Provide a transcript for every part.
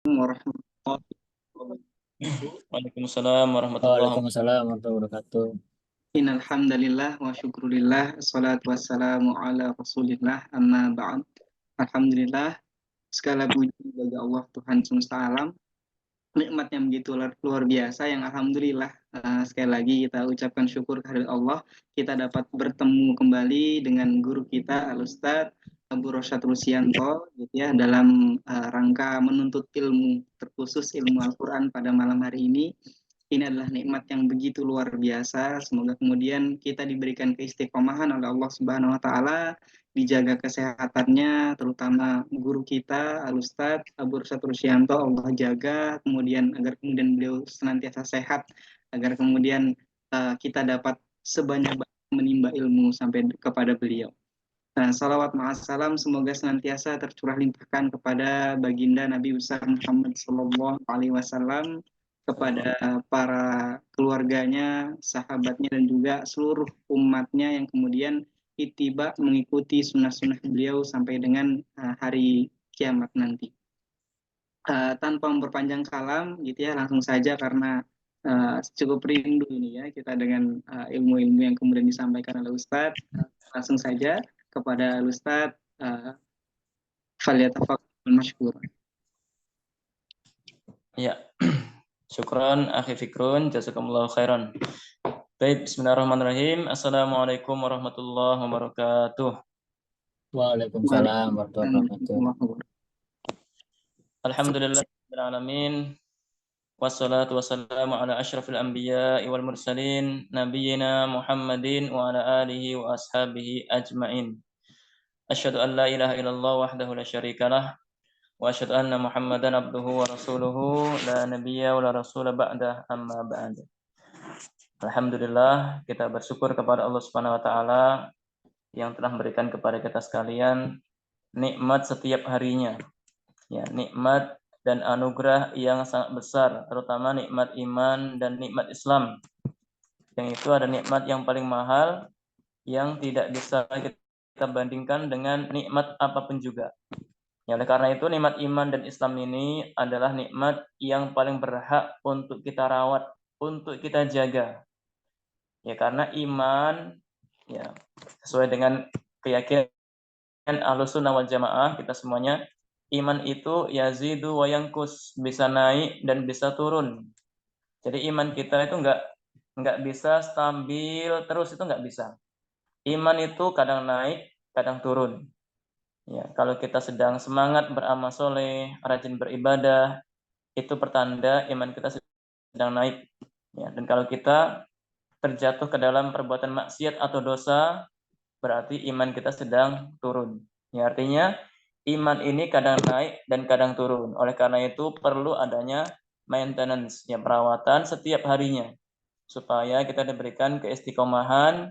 Warahmatullahi wabarakatuh. Waalaikumsalam warahmatullahi wabarakatuh. Waalaikumsalam warahmatullahi wabarakatuh. Innalhamdalillah wa syukurillah. Assalatu wassalamu ala rasulillah. Amma ba'd. Alhamdulillah. Segala puji bagi Allah Tuhan semesta alam. Nikmat yang begitu luar biasa yang alhamdulillah sekali lagi kita ucapkan syukur kehadirat Allah. Kita dapat bertemu kembali dengan guru kita Al-Ustadz Abu Rosyad Rusianto gitu ya, dalam rangka menuntut ilmu, terkhusus ilmu Al-Quran pada malam hari ini. Ini adalah nikmat yang begitu luar biasa. Semoga kemudian kita diberikan keistiqomahan oleh Allah Subhanahu wa taala, dijaga kesehatannya, terutama guru kita Al-Ustadz Abu Rosyad Rusyanto, Allah jaga kemudian agar kemudian beliau senantiasa sehat, agar kemudian kita dapat sebanyak-banyak menimba ilmu sampai kepada beliau. Nah, salawat ma'assalam semoga senantiasa tercurah limpahkan kepada baginda Nabi besar Muhammad Sallallahu Alaihi Wasallam, kepada para keluarganya, sahabatnya, dan juga seluruh umatnya yang kemudian ittiba mengikuti sunnah-sunnah beliau sampai dengan hari kiamat nanti. Tanpa memperpanjang kalam, gitu ya, langsung saja karena cukup rindu ini ya kita dengan ilmu-ilmu yang kemudian disampaikan oleh Ustadz. Langsung saja kepada Ustadz, falyatafaddal mashkur. Ya, syukron akhi Fikrun, jazakumullahu khairan. Baik, bismillahirrahmanirrahim. Assalamualaikum warahmatullahi wabarakatuh. Waalaikumsalam warahmatullahi wabarakatuh. Alhamdulillah rabbil alamin. Wassalatu wassalamu ala asyrafil anbiya'i wal mursalin nabiyyina Muhammadin wa ala alihi wa ashabihi ajmain. Asyhadu an la ilaha illallah wahdahu la syarikalah wa asyhadu anna Muhammadan abduhu wa rasuluhu la nabiyya wa la rasula ba'da amma ba'd. Alhamdulillah kita bersyukur kepada Allah Subhanahu wa taala yang telah memberikan kepada kita sekalian nikmat setiap harinya. Ya, nikmat dan anugerah yang sangat besar, terutama nikmat iman dan nikmat Islam. Yang itu ada nikmat yang paling mahal yang tidak bisa kita bandingkan dengan nikmat apapun juga. Ya, oleh karena itu nikmat iman dan Islam ini adalah nikmat yang paling berhak untuk kita rawat, untuk kita jaga. Ya, karena iman ya sesuai dengan keyakinan Ahlussunnah wal Jamaah kita semuanya, iman itu yazidu wa yanqus, bisa naik dan bisa turun. Jadi iman kita itu enggak bisa stabil terus, itu enggak bisa. Iman itu kadang naik, kadang turun. Ya, kalau kita sedang semangat beramal soleh, rajin beribadah, itu pertanda iman kita sedang naik. Ya, dan kalau kita terjatuh ke dalam perbuatan maksiat atau dosa, berarti iman kita sedang turun. Ya, artinya iman ini kadang naik dan kadang turun. Oleh karena itu perlu adanya maintenance, ya, perawatan setiap harinya supaya kita diberikan keistiqomahan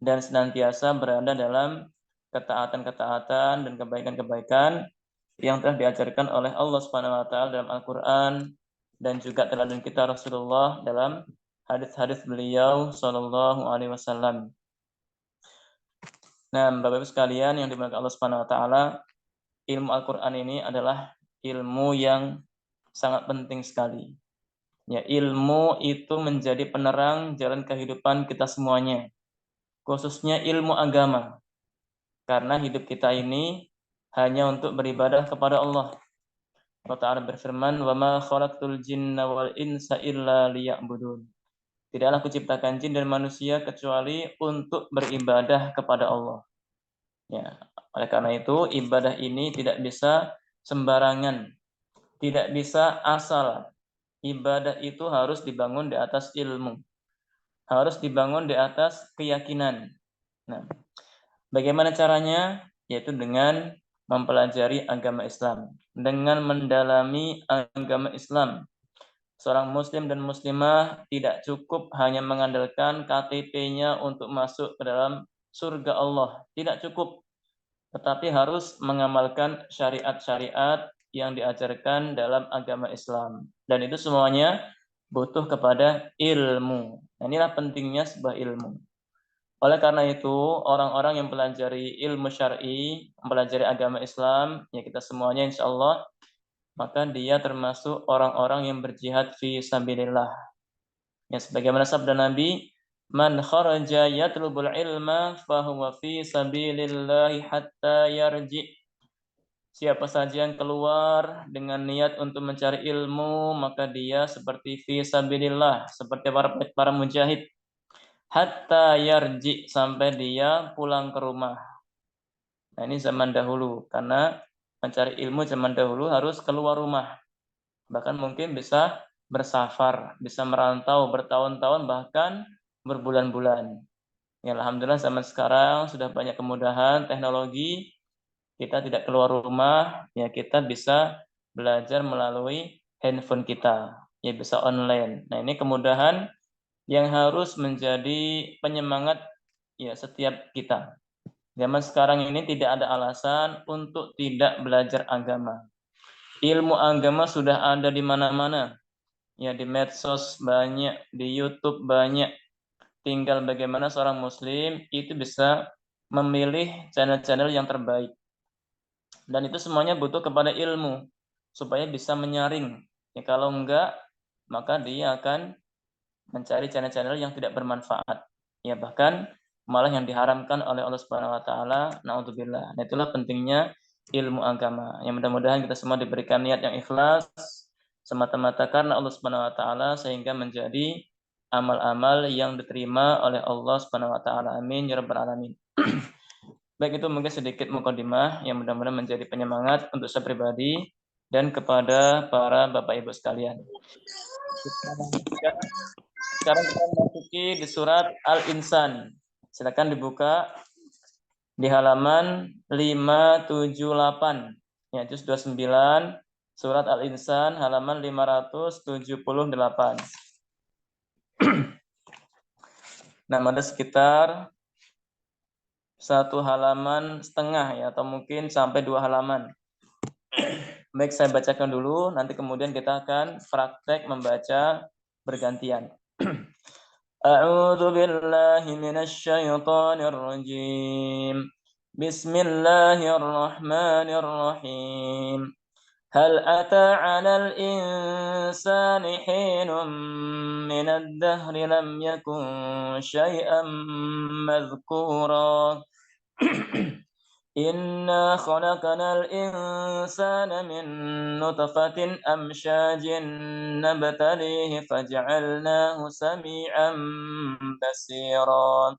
dan senantiasa berada dalam ketaatan-ketaatan dan kebaikan-kebaikan yang telah diajarkan oleh Allah Subhanahu wa taala dalam Al-Qur'an dan juga teladan kita Rasulullah dalam hadis-hadis beliau sallallahu alaihi wasallam. Nah, Bapak Ibu sekalian yang dimuliakan Allah Subhanahu wa taala, ilmu Al-Qur'an ini adalah ilmu yang sangat penting sekali. Ya, ilmu itu menjadi penerang jalan kehidupan kita semuanya, khususnya ilmu agama. Karena hidup kita ini hanya untuk beribadah kepada Allah. Allah Ta'ala berfirman, "Wa ma khalaqtul jinna wal insa illa liya'budun." Tidaklah kuciptakan jin dan manusia kecuali untuk beribadah kepada Allah. Ya, oleh karena itu ibadah ini tidak bisa sembarangan, tidak bisa asal. Ibadah itu harus dibangun di atas ilmu, harus dibangun di atas keyakinan. Nah, bagaimana caranya? Yaitu dengan mempelajari agama Islam, dengan mendalami agama Islam. Seorang muslim dan muslimah tidak cukup hanya mengandalkan KTP-nya untuk masuk ke dalam surga Allah. Tidak cukup. Tetapi harus mengamalkan syariat-syariat yang diajarkan dalam agama Islam. Dan itu semuanya butuh kepada ilmu. Nah, inilah pentingnya sebuah ilmu. Oleh karena itu, orang-orang yang mempelajari ilmu syar'i, mempelajari agama Islam, ya kita semuanya insya Allah maka dia termasuk orang-orang yang berjihad fi sabilillah. Ya, sebagaimana sabda Nabi, "Man kharaja yatlubul ilma fahuwa fi sabilillah hatta yarji." Siapa saja yang keluar dengan niat untuk mencari ilmu, maka dia seperti fi sabilillah, seperti para mujahid. Hatta yarji, sampai dia pulang ke rumah. Nah, ini zaman dahulu, karena mencari ilmu zaman dahulu harus keluar rumah. Bahkan mungkin bisa bersafar, bisa merantau bertahun-tahun, bahkan berbulan-bulan. Ya, alhamdulillah zaman sekarang sudah banyak kemudahan teknologi. Kita tidak keluar rumah, ya kita bisa belajar melalui handphone kita, ya bisa online. Nah, ini kemudahan yang harus menjadi penyemangat ya setiap kita. Zaman sekarang ini tidak ada alasan untuk tidak belajar agama. Ilmu agama sudah ada di mana-mana. Ya, di medsos banyak, di YouTube banyak. Tinggal bagaimana seorang muslim itu bisa memilih channel-channel yang terbaik. Dan itu semuanya butuh kepada ilmu supaya bisa menyaring. Ya, kalau enggak, maka dia akan mencari channel-channel yang tidak bermanfaat. Ya, bahkan malah yang diharamkan oleh Allah Subhanahu wa taala. Naudzubillah. Nah, itulah pentingnya ilmu agama. Yang mudah-mudahan kita semua diberikan niat yang ikhlas semata-mata karena Allah Subhanahu wa taala sehingga menjadi amal-amal yang diterima oleh Allah Subhanahu wa taala. Amin ya rabbal alamin. Baik, itu mungkin sedikit mukadimah yang mudah-mudahan menjadi penyemangat untuk saya pribadi dan kepada para Bapak Ibu sekalian. Sekarang kita memasuki di surat Al-Insan. Silakan dibuka di halaman 578. Ya, juz 29 surat Al-Insan halaman 578. Nah, ada sekitar 1 halaman setengah ya, atau mungkin sampai 2 halaman. Baik, saya bacakan dulu, nanti kemudian kita akan praktek membaca bergantian. A'udzu billahi minasy syaithanir rajim. Bismillahirrahmanirrahim. Hal ata 'alal insani hinun minad dahri lam yakun syai'an madhkura. Inna khalaqnal insana min nutfatin amsyajin nabtalihi faj'alnahu sami'an basira.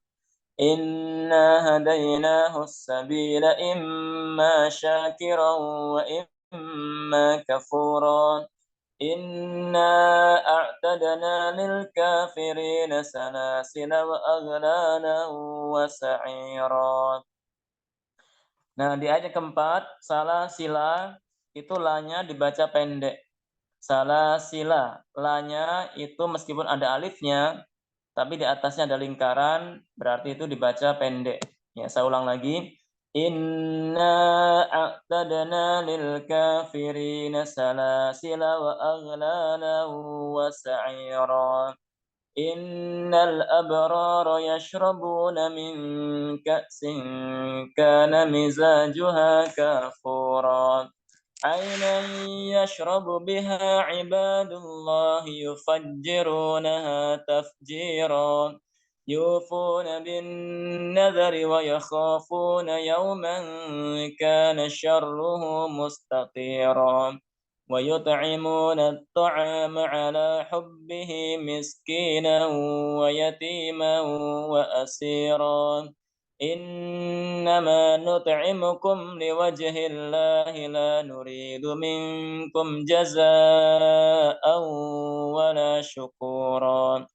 Inna hadainahu as-sabila imma syakiran wa imma kafura. Inna a'tadna lil kafirina salasila wa aghlalan wa sa'ira. Nah, di ayat keempat, salah sila itu lanya dibaca pendek. Salah sila, lanya itu meskipun ada alifnya, tapi di atasnya ada lingkaran, berarti itu dibaca pendek. Ya, saya ulang lagi. Inna a'tadna lil kafirina salasila wa aghlala wa sa'ira. Innal abrara yashrabuna min ka'sin kana mizajuha kafura. Aynan yashrabu biha ibadullahi yufajjirunaha tafjira. Yufuna bin nadhari wa yakhafuna yawman kana syarruhu mustatira. ويطعمون الطعام على حبه مسكينا ويتيما وأسيرا إنما نطعمكم لوجه الله لا نريد منكم جزاء ولا شكورا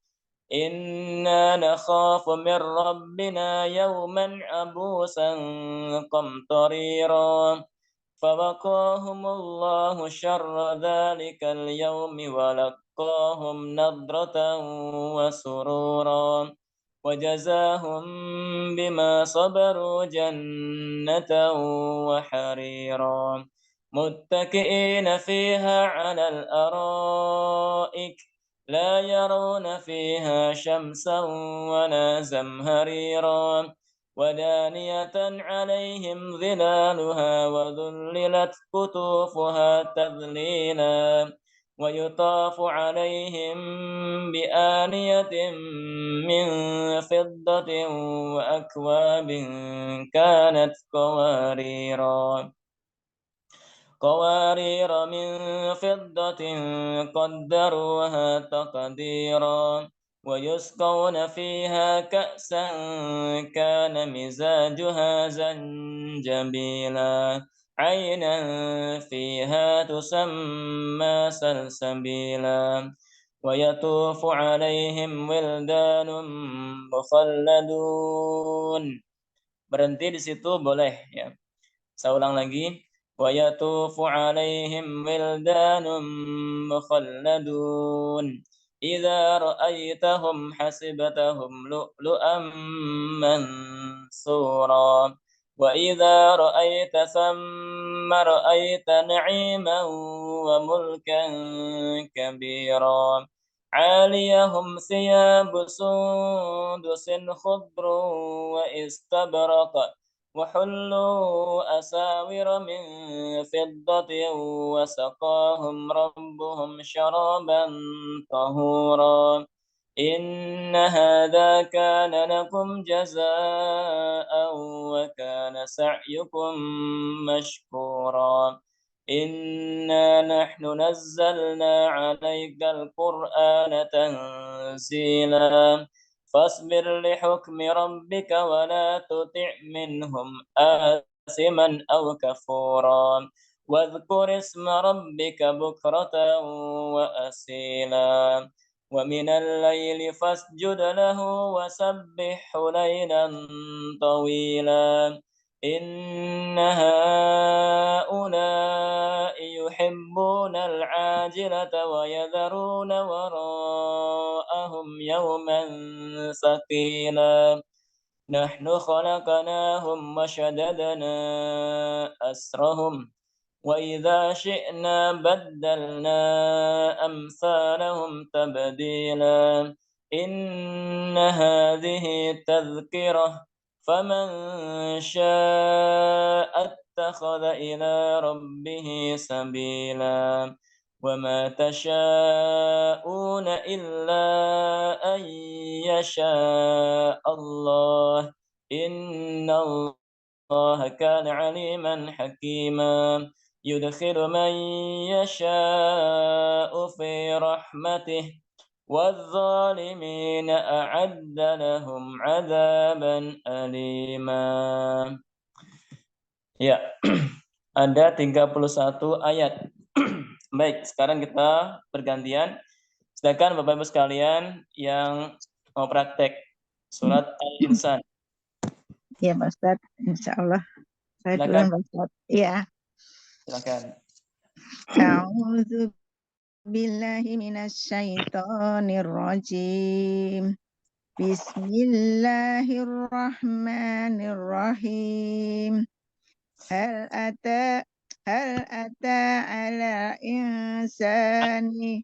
إنا نخاف من ربنا يوما عبوسا قمطريرا فوقاهم الله شر ذلك اليوم ولقاهم نضرة وسرورا وجزاهم بما صبروا جنة وحريرا متكئين فيها على الأرائك لا يرون فيها شمسا ولا زمهريرا ودانية عليهم ظلالها وذللت قطوفها تذليلا ويطاف عليهم بآنية من فضة وأكواب كانت قوارير من فضة قدروها تقديرا ويسقون فيها كأسا كان مزاجها زنجبيلا عينا فيها تسمى سلسبيلا ويطوف عليهم ولدان مخلدون. Berhenti di situ boleh ya. Saya ulang lagi. Wa yatufu alaihim wildanum mukhalladun. Idza ra'aitahum hasibatahum lu'lu'an mansura. Wa idza ra'aita thamma ra'aita na'iman wa mulkan kabira. عاليهم ثياب سندس خضر واستبرق وحلوا أساور من فضة وسقاهم ربهم شرابا طهورا إن هذا كان لكم جزاء وكان سعيكم مشكورا إنا نحن نزلنا عليك القرآن تنزيلا فاصبر لحكم ربك ولا تطع منهم آثما أو كفورا واذكر اسم ربك بكرة وأصيلا ومن الليل فاسجد له وسبحه ليلا طويلا إن هؤلاء يحبون العاجلة ويذرون وراءهم يوما ثقيلا نحن خلقناهم وشددنا أسرهم وإذا شئنا بدلنا أمثالهم تبديلا إن هذه تذكرة فمن شاء اتخذ إلى ربه سبيلا وما تشاءون إلا أن يشاء الله إن الله كان عليما حكيما يدخل من يشاء في رحمته والظالمين أعد لهم عذابا أليما. Ya, ada 31 ayat. Baik, sekarang kita bergantian. Silakan Bapak Ibu sekalian yang mau praktek surat Al-Insan. Ya Pak Ustadz, insya Allah. Saya duluan Pak Ustadz. Iya. Silakan. A'udzu billahi minasyaitonir rajim. Bismillahirrahmanirrahim. Hal ata ala insani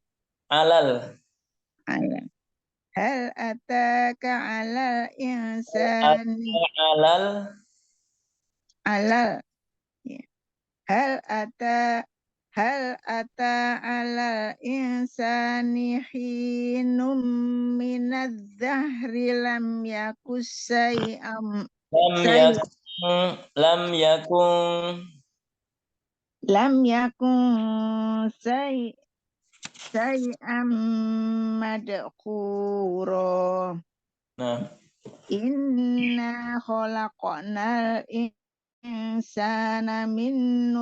Hal ataka ala insani Hal ata ala insani hinum minadz-dzahri lam yakus say'am say'am madhkura. Nah, Inna khalaqnal insana min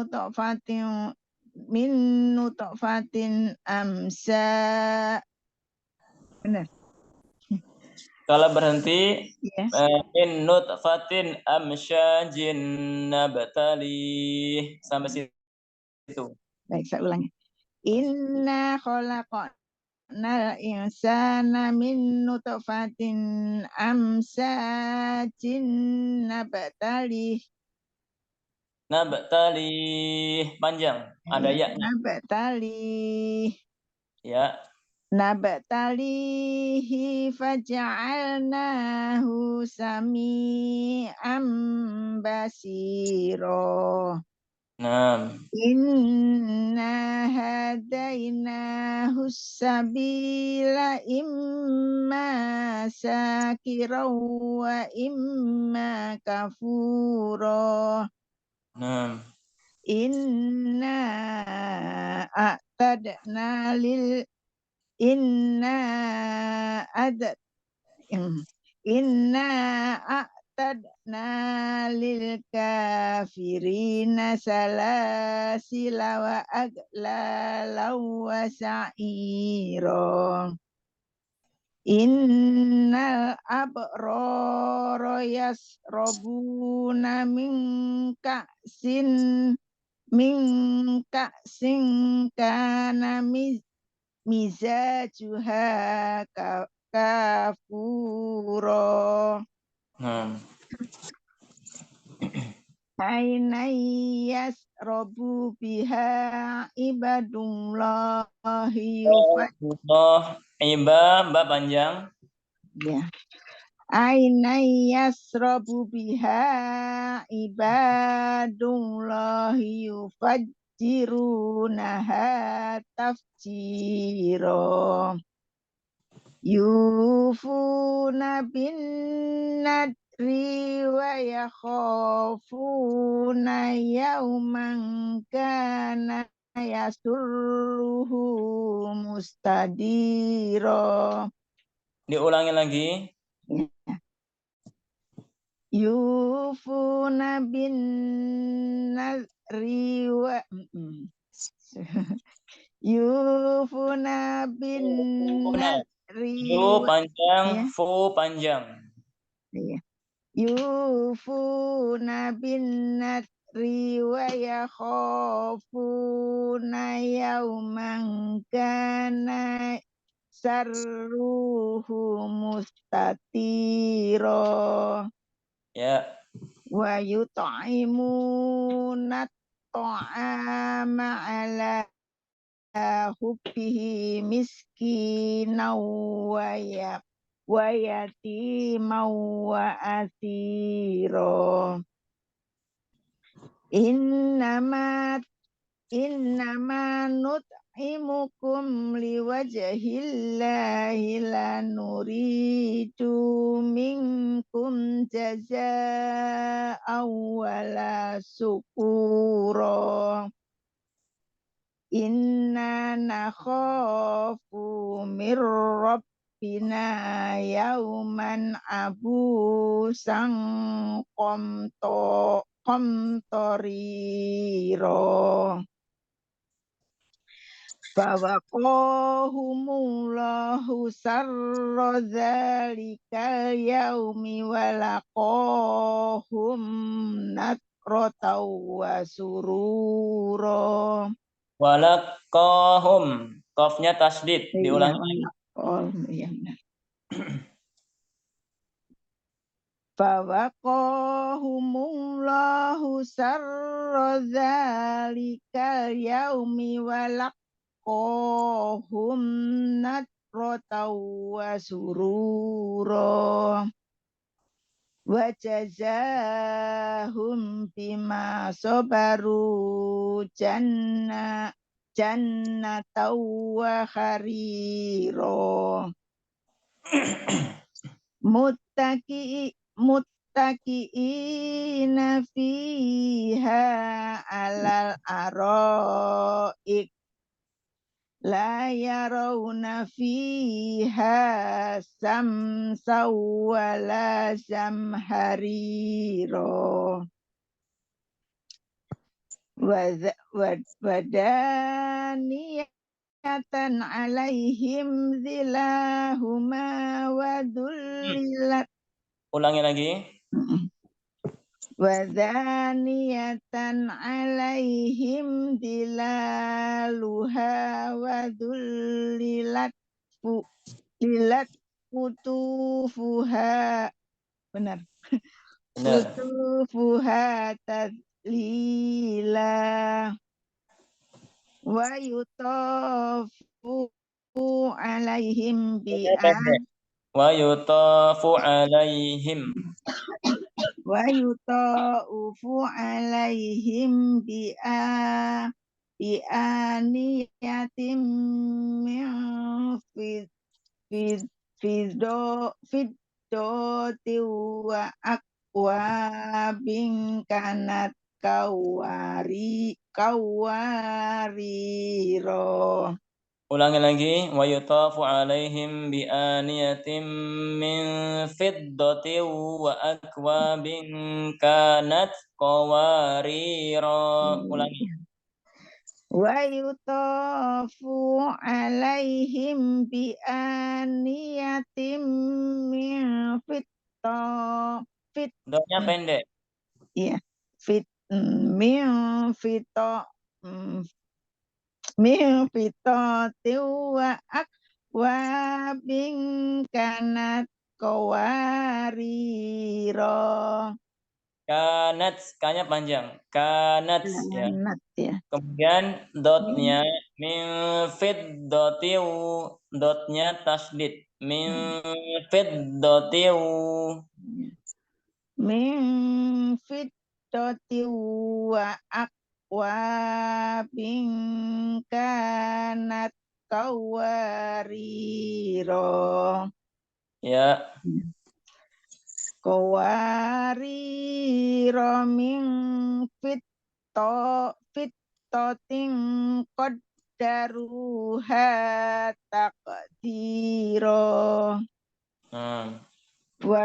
nutfatin amsa. Benar. kalau berhenti Yes. min nutfatin amsyajin nabtali sampai situ. Baik, saya ulangi. Inna khalaqnal insana min nutfatin amsajin nabtali. Nabtali panjang, ada ya. Nabtali. Ya. nabtalihi faja'alnahu sami'an basiro. Naam. Inna hadainahu sabila imma syakira wa imma kafura. Naam. Inna a'tadna lil inna ad inna a'tadna lil kafirina salasila wa aglala wa sa'ira. Innal abrara yasrabuna min ka'sin kana mizajuha kafura. Naam. Ainai yasrabu biha ibadullahi Allah Mbak panjang. ya. Ainai yasrabu biha ibadullahi yufajjirunaha tafjira. Yufuna bin nadri wa yakhafuna yawman kana yasurruhu mustadira. Diulangi lagi. Yufuna bin nadri wa Yufuna bin nadri Yu panjang, ya. fu panjang. Iya. Yufuna bin nadri wa yakhafuna yawman kana sarruhu mustatira. Ya. Wa yut'imuna ta'ama ala hubbihi miskinan wa yatiman wa asira. Innama nut'imukum liwajhillahi la nuridu minkum jazaa'an wala syukura. Inna nakhafu mir rabbina yawman abusan qamtarira. Fawaqahumullahu sarra dzalikal yaumi walaqahum nadrataw wa surura. Walaqahum. Qafnya tasdid. Diulangi. Iya, benar. Fawaqahumullahu sarra dzalikal yaumi walaqahum nadrataw wa surura. Wa jazahum bima sabaru jannatan wa harira. Muttaqiina fiha alal araik la yarawna fiha samsa wala zamharira. Wadaniyatan alaihim zilahuma wa dhullilat. Ulangi lagi. Wadhaniyatan alaihim dilaluha wa dhullilat kutufuha. Benar. Kutufuha tadlila wa yutafu alaihim Pendek. Wa yutafu alaihim. wa yuta'ufu alaihim bi'aniyatim min fiddoti wa akwabin kanat kawariro. Ulangi lagi, wa yutafu alaihim bi aniyatin min fiddatin wa akwabin kanat qawarira. Ulangi. Wa yutafu alaihim bi aniyatim min Doanya pendek. iya min wa akwabin kanat qawariro. Kanat, kanya panjang. Kanat ya. Kanat ya. Kemudian dotnya min fiddatin, dotnya tasdid. Min fiddatin. Min fiddati wa akwabin kanat kawariro. Ya. Kawariro min fiddatin qaddaruha taqdiro. Wa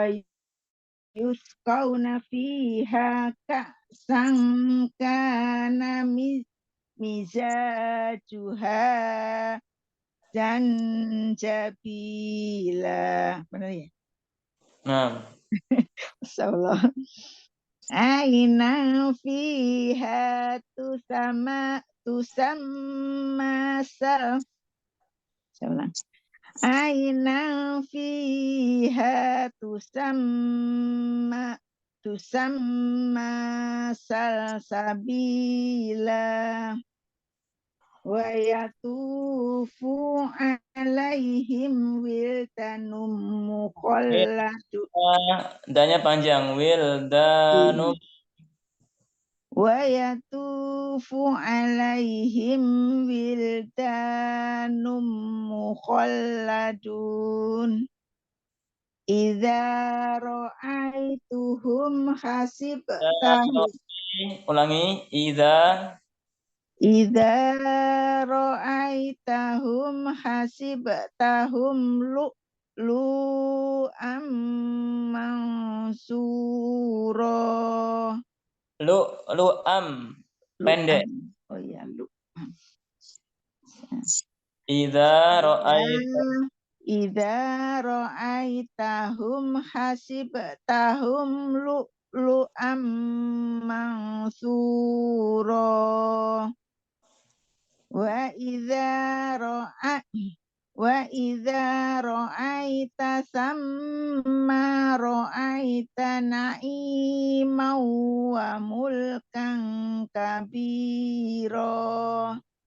yusqawna fiha ka'san kana mizajuha zanjabila. Benar ya? Insyaallah. Aina fiha tusamma sal. Insyaallah. Aina fiha tusamma salsabila wa yatufu alaihim wildanum mukhalladu. Danya panjang. Wildanum. Wa yatufu alaihim wildanum mukhalladun. Idza ra'aituhum hasibtahum. Ulangi. Idza ra'aitahum hasibtahum lu'lu'am mansura. Lu'am. Pendek. Oh iya, lu'am. Idza ra'aitahum hasibtahum lu'lu'am mansura. Wa idza ra'aita samma ra'aita na'iman wa mulkan kabira.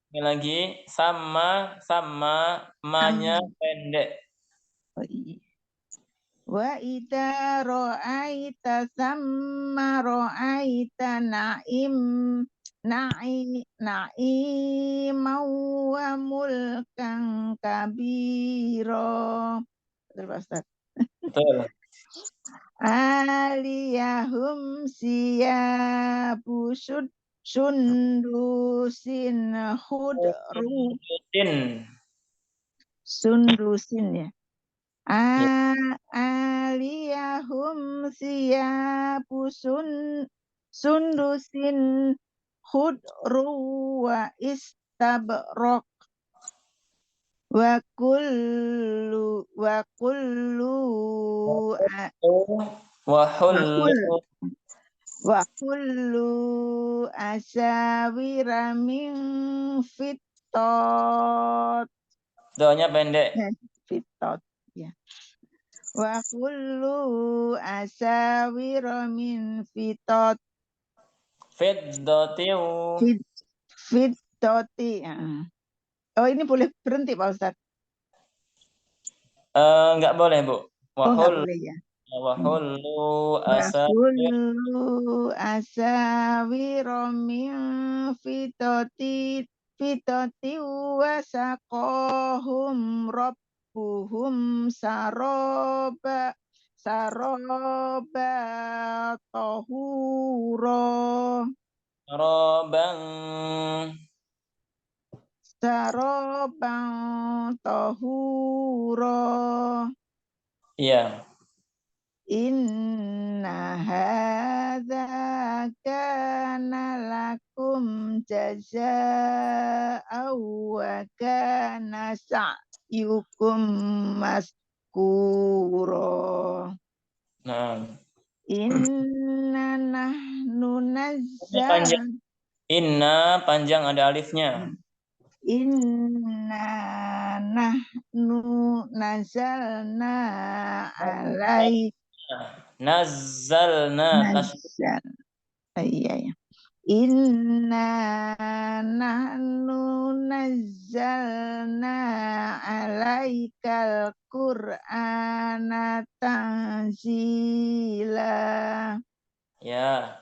Ini lagi sama manya pendek. Oh iya. Wa idza ra'aita samma ra'aita na'iman wa mulkan kabira. Betul Pak Ustaz. Betul. Aliyahum siyabu sundusin khudru. Sundusin ya. Aliyahum siyabu sundusin khudru wa istabraq wa kullu asawira min fittat. Doanya pendek. Fittat ya. Wa kullu asawira min fittat. Fiddati. Oh ini boleh berhenti Pak Ustaz. Enggak boleh, Bu. Oh, nggak Wahul boleh ya. wahullu asa Kullu asawiro min fitoti wasaqahum rabbuhum saroba tahuro roban tahuro. iya. Inna hadza kana lakum jazaa'an wa kana sa'yukum maskura. Nah, Inna nahnu ini panjang. nazzal Inna panjang ada alifnya. Inna nahnu nazzalna alaika Nazzalna nazzal. Iya ya. Inna nahnu nazzalna alaikal Qur'ana tanzila. ya.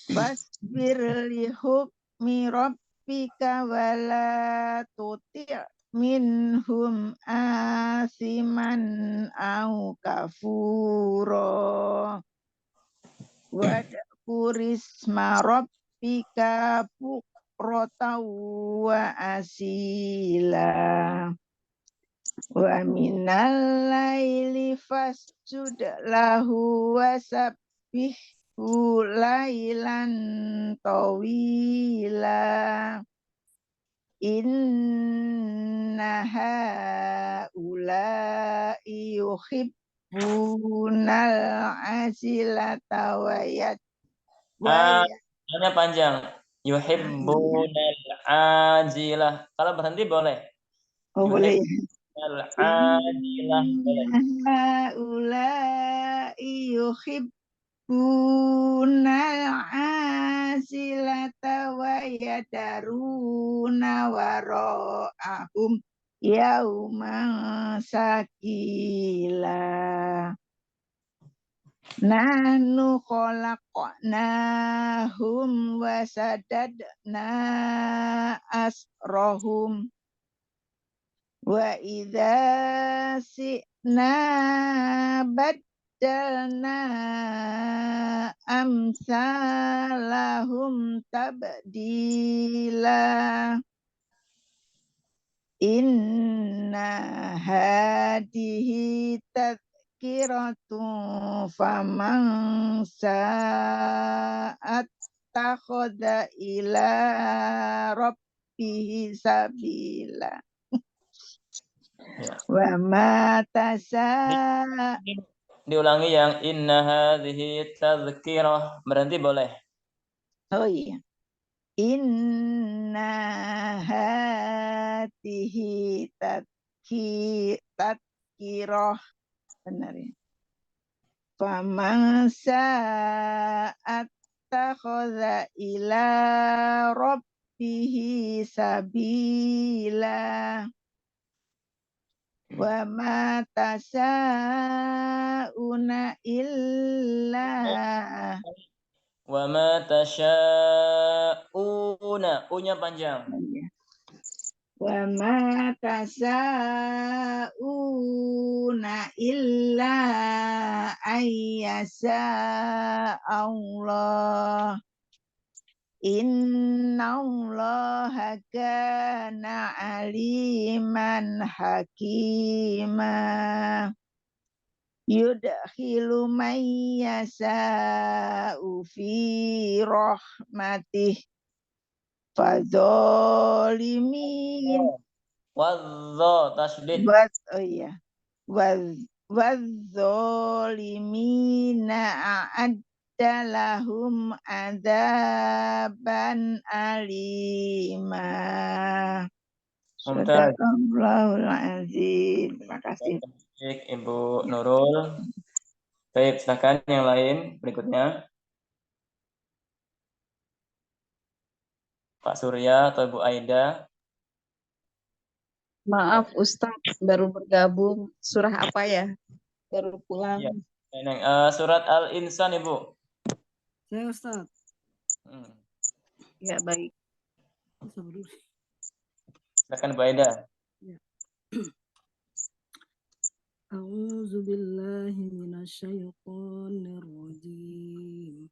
Fasbir li hukmi rabbika wala tuti' minhum asiman au kafuro. Wadkurisma rabbika bukrota wa asila. Wa minal laili fasjud lahu wasabbihhu lailan tawila. Inna haula'i yuhibbunal ajilata wa Hanya panjang. Yuhibbunal ajilah. Kalau berhenti boleh. Oh boleh. Yuhibbunal ajilah boleh. Haula'i yuhibbunal ajilata wa yadaruna wara'ahum yauman sakila. Nahnu khalaqnahum wa sadadna asrohum wa idza si'na baddalna amsalahum tabdila. Inna hadihi tadhkiratun faman sa'at takhadha ila rabbihi sabila. Ya. Wa ma tasa. Diulangi yang inna hadhihi tadhkirah. Berhenti boleh. Oh iya. Inna hadihi tadhkirah. Benar ya. Faman sa'at takhadha ila rabbihi sabila. Wa ma tasa'una illa Wa ma tasya'una. U-nya panjang. wa ma tasa'una illa ayyasa Allah. Inna Allah kana aliman hakima. Yudkhilu man yasa'u fi rahmatih fadzalimin. Wadh tasydid. Oh iya. Wadzalimina a'adda lahum adzaban alima. Sadaqallahul azim. Terima kasih. Baik, Ibu Nurul. Baik, silakan yang lain berikutnya. Pak Surya atau Ibu Aida. Maaf Ustadz, baru bergabung. Surah apa ya? Baru pulang. Ya. Neneng, surat Al-Insan, Ibu. Saya Ustaz. Ya, baik. Silakan Bu Aida. Ya. A'udzu billahi minasyaitonir rajim.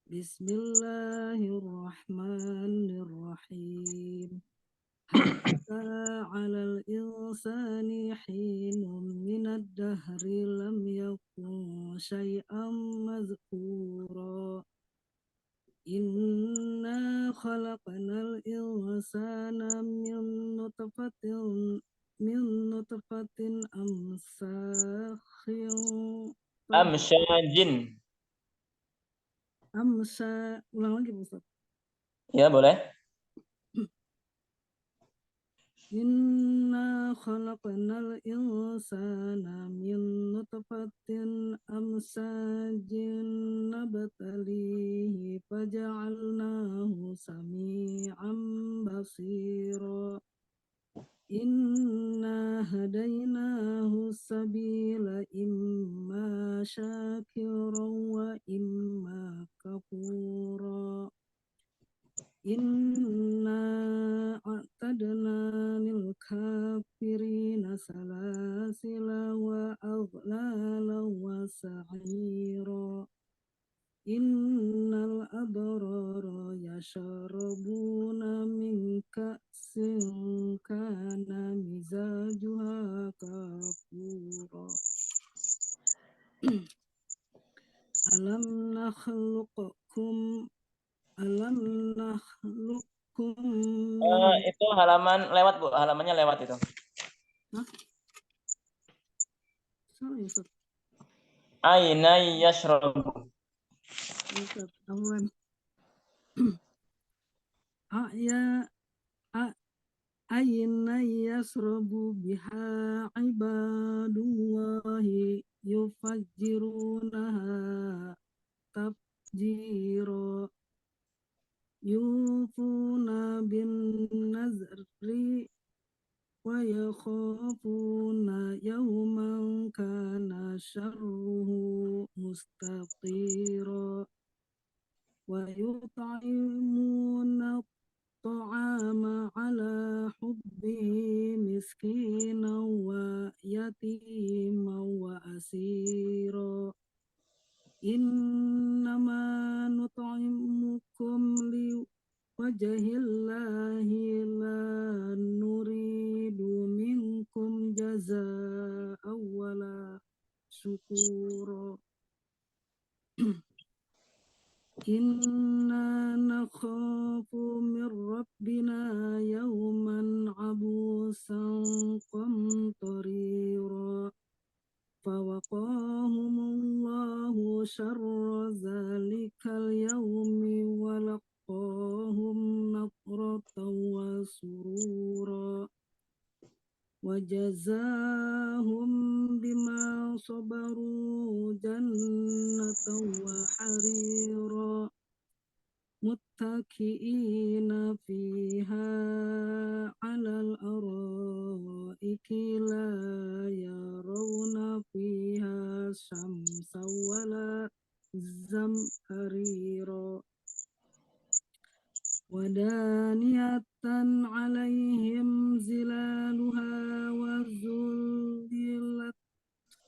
Bismillahirrahmanirrahim. Hatta 'alal insani hinun minad dahri lam yakun syai'an mazkura. Inna khalaqnal insana min nutfatin Amsyajin. ulang lagi Pak Ustaz. Ya, boleh. Inna khalaqnal insana min nutfatin amsajin nabtalihi faja'alnahu sami'an basira. Inna hadainahu sabila imma syakiran wa imma kafura. Inna a'tadna lil kafirina salasila wa aghlala wa sa'ira. Innal abrara yashrabuna min ka'sin kana mizajuha kafura. Alam nakhluqukum Itu halaman lewat, Bu. Halamannya lewat itu. Hah? Sorry, Ustaz. Aina yashrabu. Ustaz, awan. Aina yasrabu biha ibadullahi yufajjirunaha tafjira. Yufuna bin nazri wa yakhafuna yawman kana syarruhu mustatira. Wa yut'imuna ta'ama ala hubbihi miskina wa yatima wa asira. Innama nut'imukum li wajhillahi la nuridu minkum jazaa'an wala syukura. Inna nakhafu min rabbina yawman abusan qamtarira. Fawaqahumullahu syarra zalikal yawmi wa laqahum nadratan wa surura. Wa jazahum bima sabaru jannatan wa harira. Muttaki'ina fiha 'alal araiki la yarawna fiha syamsan wala zamharira. Wadaniyatan 'alaihim zilaluha wa zullilat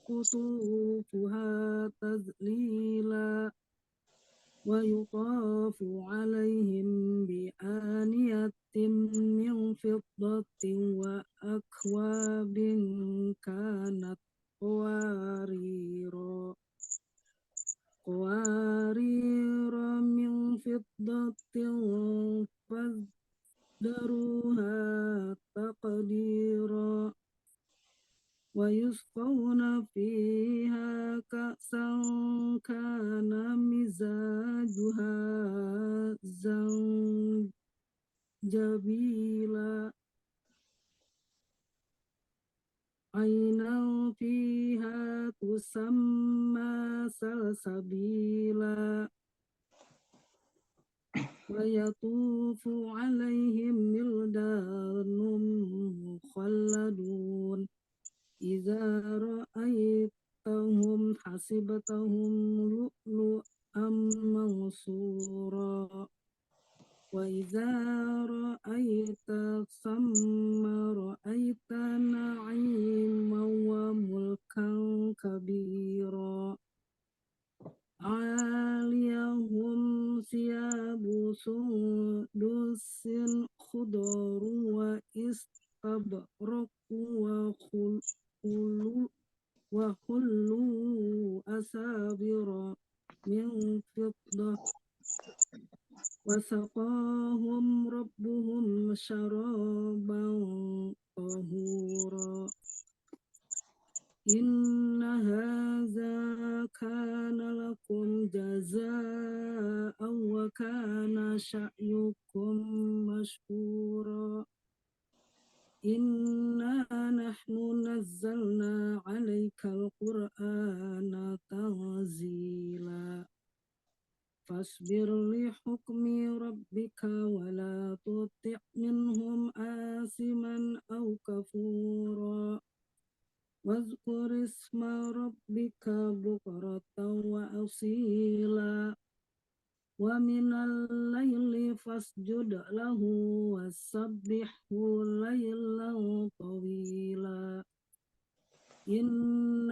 qutufuha tazlila. Wa yutafu 'alaihim bi aniyatin min fiddatin wa akwabin kanat qawarira min fiddatin fazdaruha taqdira. Wa yusqawna fiha ka'san kana mizajuha zanjabila. Ainan fiha tusamma salsabila. ويطوف عليهم ولدان مخلدون إذا رأيتهم حسبتهم لؤلؤا منصورا وإذا رأيت ثم رأيت نعيما وملكا كبيرا عاليهم ثياب سندس خضر واستبرق وحلوا أساور من فضة وسقاهم ربهم شرابا طهورا إن هذا كان لكم جزاء وكان سعيكم مشكورا إنا نحن نزلنا عليك القرآن تنزيلا فاصبر لحكم ربك ولا تطع منهم آثما أو كفورا واذكر اسم ربك بكرة وأصيلا ومن الليل فاسجد له وسبحه ليلا طويلا إن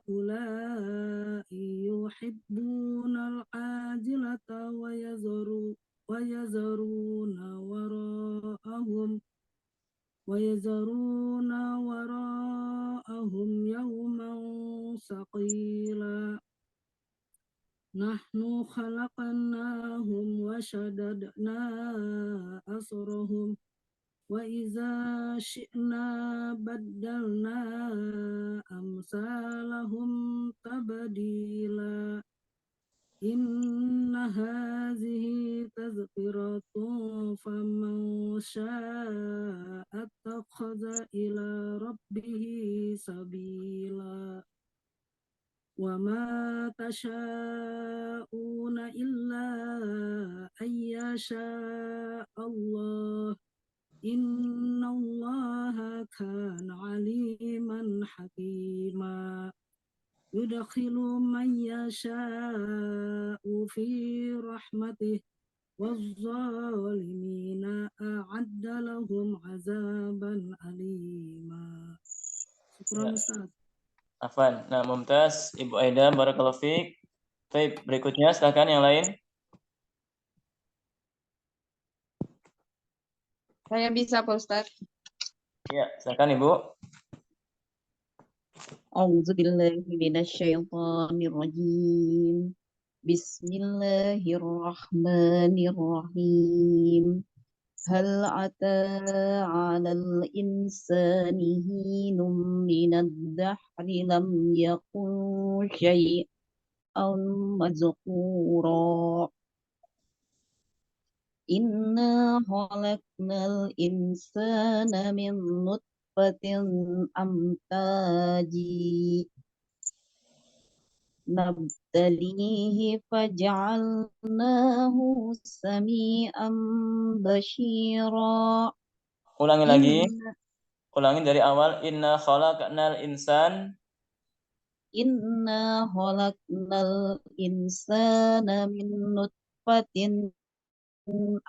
هؤلاء يحبون العاجلة ويذرون وراءهم يوما ثقيلا نحن خلقناهم وشددنا أسرهم وإذا شئنا بدلنا أمثالهم تبديلا إن هذه تذكرة فمن شاء اتخذ إلى ربه سبيلا وما تشاءون إلا أن يشاء الله إن الله كان عليما حكيما يدخل من يشاء في رحمته والظالمين أعد لهم عذابا أليما. Syukran Ustaz. Afwan. Nah, Mumtaz, Ibu Aida, barakallahu fiik. Baik, berikutnya silakan yang lain. Saya bisa, Pak Ustaz. Ya, silakan Ibu. A'udzu billahi minasyaitonir rajim. Bismillahirrahmanirrahim. Hal ata 'alal insani hinum minad dahri lam yakun syai'an mazkura. Inna khalaqnal insana min nutfatin amtaji nabtalihi faj'alnahu sami'an basyira. Ulangi lagi. Ulangi dari awal. Inna khalaqnal insan. Inna khalaqnal insana min nutfatin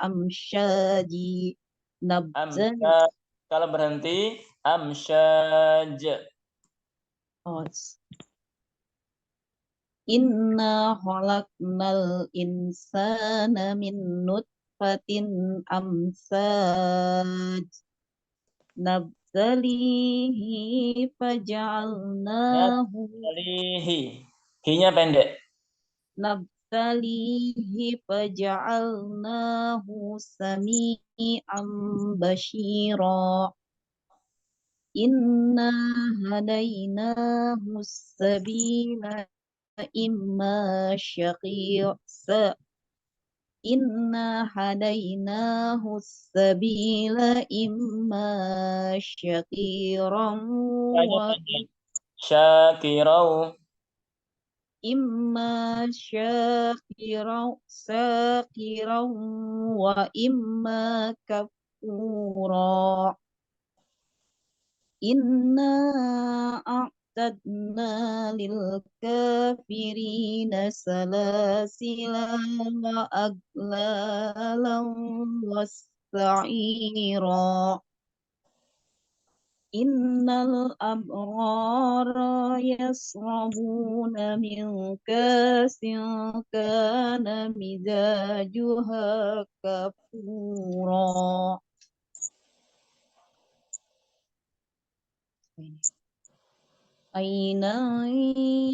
amsyaji nabtalihi. Kalau berhenti amsyaj. Inna khalaqnal insana min nutfatin amsaj nabtalihi faj'alnahu Hi-nya pendek. Nabtalihi faj'alnahu sami'an basyira. Inna hadainahu sabila imma syaqira. Inna hadainahu sabila imma syakiran wa Syakirau. imma syakiran wa imma kafura. Inna a'tadna lil kafirina salasila wa aglalan was-sa'ira. Innal abrara yasrabuna min kasin kana mizajuha kafura. Aina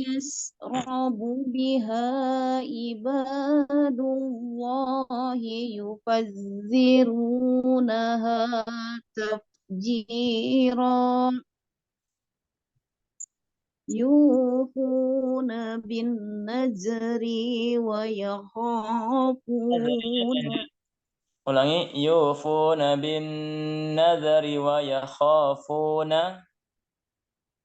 yasrabu biha ibadullahi yufazzirunaha tafjira. Yufuna bin nazri wa yakhafuna. Ulangi, yufuna bin nadhari wa yakhafuna.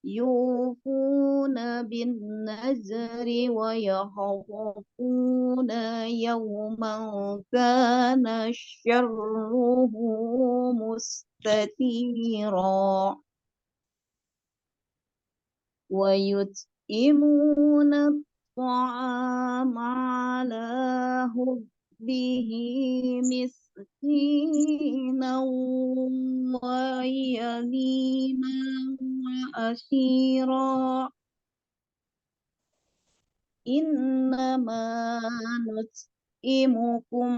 Yufuna bin nazri wa yakhafuna yawman kana syarruhu mustatira. Wa yut'imuna at-ta'ama ala hubbihi miskinan wa yatiman wa asira. Innama nut'imukum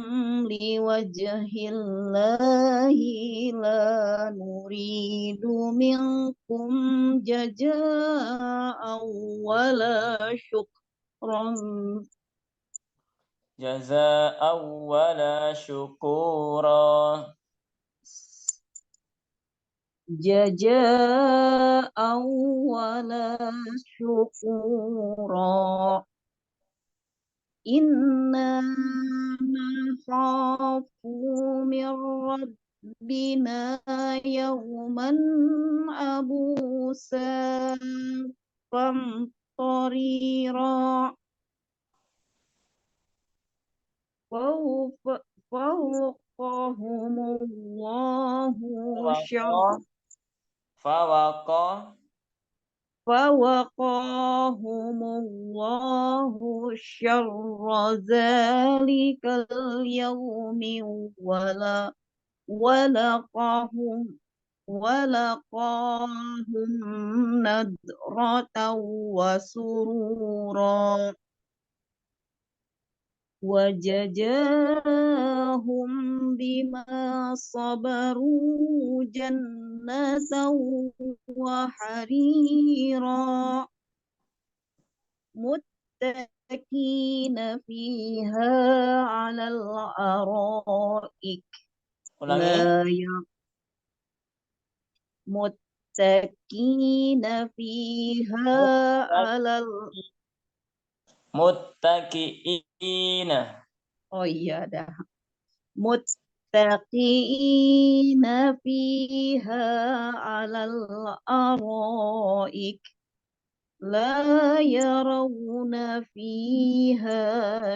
liwajhillahi la nuridu minkum jazaa'an wala syukran. Jazaa'an wala syukura. Jazaa'an wala syukura. Inna nakhafu min rabbina yawman abusan qamtarira. Fawqahumullahu syarra. Fawaqahumullahu syarra zalikal yawmi walaqahum nadratan wa surura. Wajazahum bima sabaru jannatan wa harira. Muttaqina fiha 'alal ara'ik. Ulangi. Muttaqina fiha 'alal muttaqiina. Oh iya dah. Muttaqina fiha 'alal araik. La yarawna fiha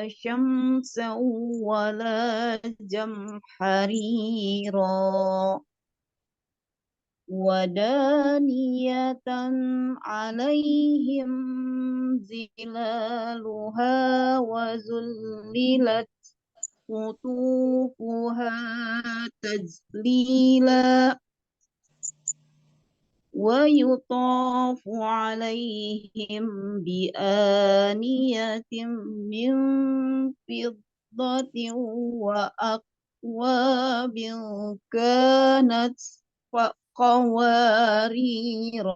syamsan wala jamharira. Wadaniyatan alaihim zilaluha wa zullilat qutufuha tajlila. Wa yutafu alaihim bianiyatin min fiddatin wa akwabin kanat qawarira.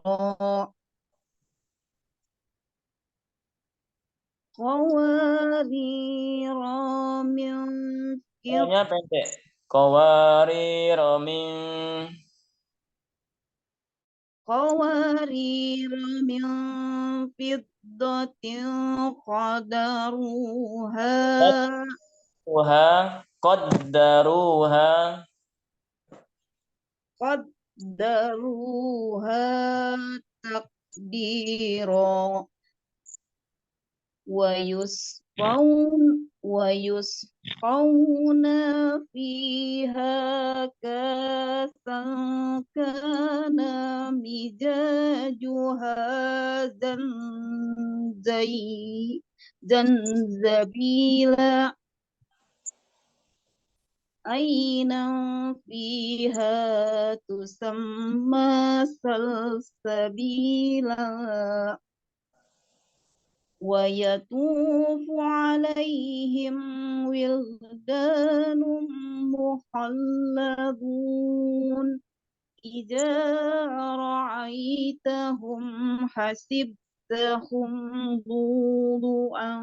Qawarira min Namanya pendek. Qawarira min fiddatin qadaruha qaddaruha takdira. ويسقون فيها كأسا كان مزاجها زنجبيلا عينا فيها تسمى سلسبيلا ويطوف عليهم ولدان مخلدون إذا رأيتهم حسبتهم لؤلؤا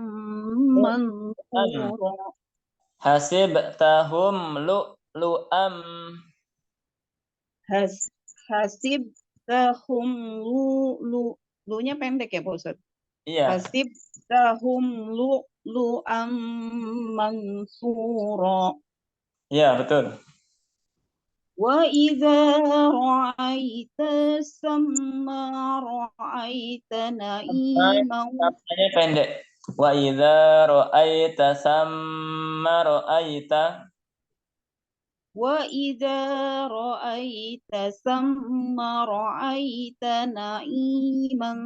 منثورا Hasibtahum lu'lu'am. Hasibtahum lu-nya pendek ya Pak Ustadz? Iya. Hasibtahum lu'lu'am mansura. Iya, betul. Wa idza ra'aita samma ra'aita na'iman. Samanya pendek. Wa idza ra'aita samma ra'aita. Wa idza ra'aita samma ra'aita na'iman